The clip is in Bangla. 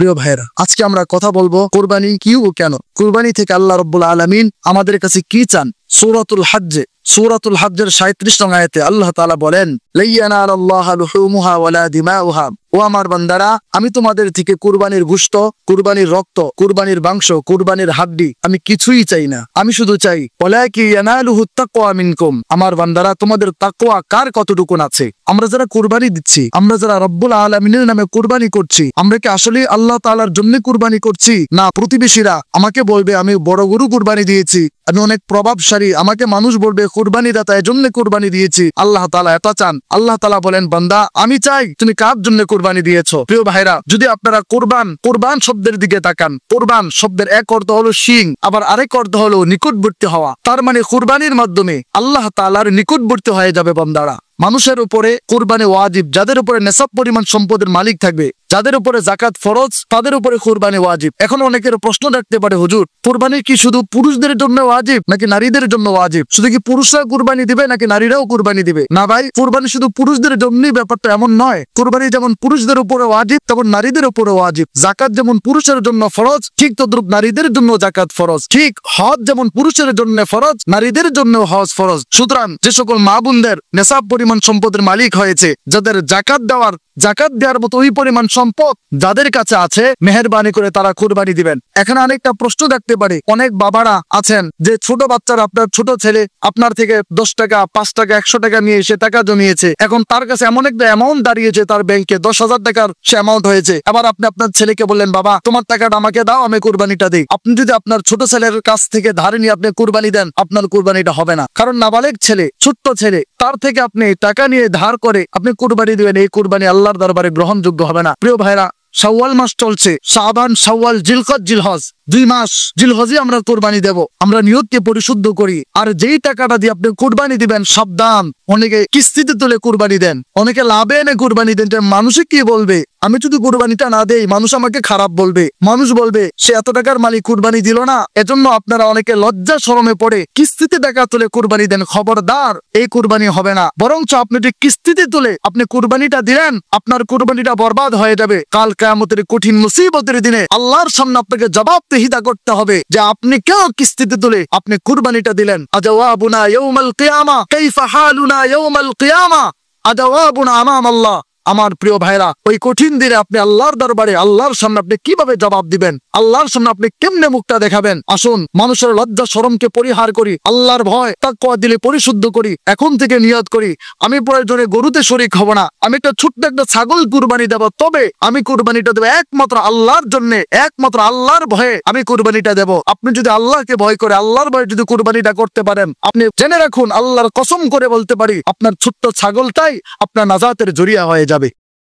প্রিয় ভাইরা, আজকে আমরা কথা বলবো কুরবানি কি ও কেন, কুরবানি থেকে আল্লাহ রাব্বুল আলামিন আমাদের কাছে কি চান। সূরাতুল হজ্জের 37 নং আয়াতে আল্লাহ তাআলা বলেন, লা ইয়ানালাল্লাহু লুহুমুহা ওয়ালা দিমাউহা, ও আমার বান্দারা, আমি তোমাদের থেকে কুরবানির গোশত, কুরবানির রক্ত, কুরবানির মাংস, কুরবানির হাড্ডি আমি কিছুই চাই না। আমি শুধু চাই ওয়ালাকি ইয়ানালুহু তাকওয়া মিনকুম, আমার বান্দারা তোমাদের তাকওয়া কার কতটুকু আছে। আমরা যারা কুরবানি দিচ্ছি, আমরা যারা রব্বুল আলামিনের নামে কুরবানি করছি, আমরা কি আসলে আল্লাহ তাআলার জন্য কুরবানি করছি, না প্রতিবেশীরা আমাকে বলবে আমি বড় গরু কুরবানি দিয়েছি, আমি অনেক প্রভাবশালী, আমাকে মানুষ বলবে কুরবানি দাতা এজন্য কুরবানি দিয়েছি। আল্লাহ তাআলা এটা চান। আল্লাহ তাআলা বলেন, বান্দা আমি চাই তুমি কার জন্য কুরবানি দিয়েছো। প্রিয় ভাইরা, যদি আপনারা কুরবান শব্দের দিকে তাকান, কুরবান শব্দের এক অর্থ হলো শিং, আবার আরেক অর্থ হলো নিকটবর্তী হওয়া। তার মানে কুরবানির মাধ্যমে আল্লাহ তাআলার নিকটবর্তী হয়ে যাবে বান্দারা। মানুষের উপরে কুরবানি ওয়াজিব, যাদের উপরে নেশাব পরিমাণ সম্পদের মালিক থাকবে, যাদের উপরে যাকাত ফরজ, তাদের উপরে কুরবানি ওয়াজিব। এখন অনেকের প্রশ্ন রাখতে পারে, হুজুর কুরবানি কি শুধু পুরুষদের জন্য ওয়াজিব নাকি নারীদের জন্য ওয়াজিব? শুধু কি পুরুষরা কুরবানি দিবে নাকি নারীরাও কুরবানি দিবে? না ভাই, কুরবানি শুধু পুরুষদের জন্যই, ব্যাপারটা এমন নয়। কুরবানি যেমন পুরুষদের উপরে ওয়াজিব, তেমন নারীদের উপরে ওয়াজিব। যাকাত যেমন পুরুষের জন্য ফরজ, ঠিক তদ্রুপ নারীদের জন্য যাকাত ফরজ। ঠিক হজ যেমন পুরুষের জন্য ফরজ, নারীদের জন্য হজ ফরজ। সুতরাং যে সকল মা বোনদের নেশাব পরিমাণ সম্পদের মালিক হয়েছে, যাদের জাকাত দেওয়ার মতো ওই পরিমাণ সম্পদ যাদের কাছে আছে, মেহেরবানি করে তারা কুরবানি দিবেন। এখানে অনেকটা প্রশ্ন দেখতে পারে, অনেক বাবারা আছেন যে ছোট বাচ্চারা, আপনার ছোট ছেলে আপনার থেকে 10 টাকা 5 টাকা 100 টাকা নিয়ে সে টাকা জমিয়েছে, এখন তার কাছে এমন একটা অ্যামাউন্ট দাঁড়িয়েছে, তার ব্যাংকে 10,000 টাকার সে অ্যামাউন্ট হয়েছে। এবার আপনি আপনার ছেলেকে বললেন, বাবা তোমার টাকাটা আমাকে দাও, আমি কুরবানিটা দিই। আপনি যদি আপনার ছোট ছেলের কাছ থেকে ধার নিয়ে আপনি কুরবানি দেন, আপনার কুরবানিটা হবে না। কারণ নাবালেগ ছেলে, ছোট্ট ছেলে, তার থেকে আপনি টাকা নিয়ে ধার করে আপনি কুরবানি দিবেন, এই কুরবানি আল্লাহর দরবারে গ্রহণযোগ্য হবে না। প্রিয় ভাইরা, শাওয়াল মাস চলছে, শাবান, শাওয়াল, জিলকদ, জিলহজ, 2 মাস। জিলহজে আমরা কুরবানি দেব, আমরা নিয়তকে পরিশুদ্ধ করি। আর যেই টাকাটা দিয়ে আপনি কুরবানি দিবেন, সাবধান, অনেকে কিস্তিতে তুলে কুরবানি দেন, অনেকে লাভে এনে কুরবানি দেন। মানুষে কি বলবে? আমি যদি কুরবানিটা না দেই, মানুষ আমাকে খারাপ বলবে, মানুষ বলবে সে এত টাকার মালিক কুরবানি দিল না। এজন্য আপনারা অনেকে লজ্জা শরমে পড়ে কিস্তিতে টাকা তুলে কুরবানি দেন। খবরদার, এই কুরবানি হবে না। বরঞ্চ আপনি যদি কিস্তিতে তুলে আপনি কুরবানিটা দিলেন, আপনার কুরবানিটা বরবাদ হয়ে যাবে। কাল কিয়ামতের কঠিন মুসিবতের দিনে আল্লাহর সামনে আপনাকে জবাবদিহিতা করতে হবে যে আপনি কেন কিস্তিতে তুলে আপনি কুরবানিটা দিলেন। আজাওয়াবুনা ইয়াউমাল কিয়ামা কাইফা হালুনা ইয়াউমাল কিয়ামা, আজাওয়াবুনা আমাম আল্লাহ। আমার প্রিয় ভাইরা, ওই কঠিন দিনে আপনি আল্লাহর দরবারে, আল্লাহর সামনে আপনি কিভাবে জবাব দিবেন, আল্লাহর সামনে আপনি কেমনে মুখটা দেখাবেন? আসুন মানুষের লজ্জা শরমকে পরিহার করি, আল্লাহর ভয় তাকওয়া দিলে পরিশুদ্ধ করি। এখন থেকে নিয়ত করি, আমি প্রয়োজনে গরুতে শরীক হব না, আমি একটা ছোট্ট একটা ছাগল কুরবানি দেব, তবে আমি কুরবানিটা দেব একমাত্র আল্লাহর জন্য, একমাত্র আল্লাহর ভয়ে আমি কুরবানিটা দেব। আপনি যদি আল্লাহকে ভয় করে, আল্লাহর ভয়ে যদি কুরবানিটা করতে পারেন, আপনি জেনে রাখুন, আল্লাহর কসম করে বলতে পারি, আপনার ছোট্ট ছাগলটাই আপনার নাজাতের জরিয়া হয়ে যাবে।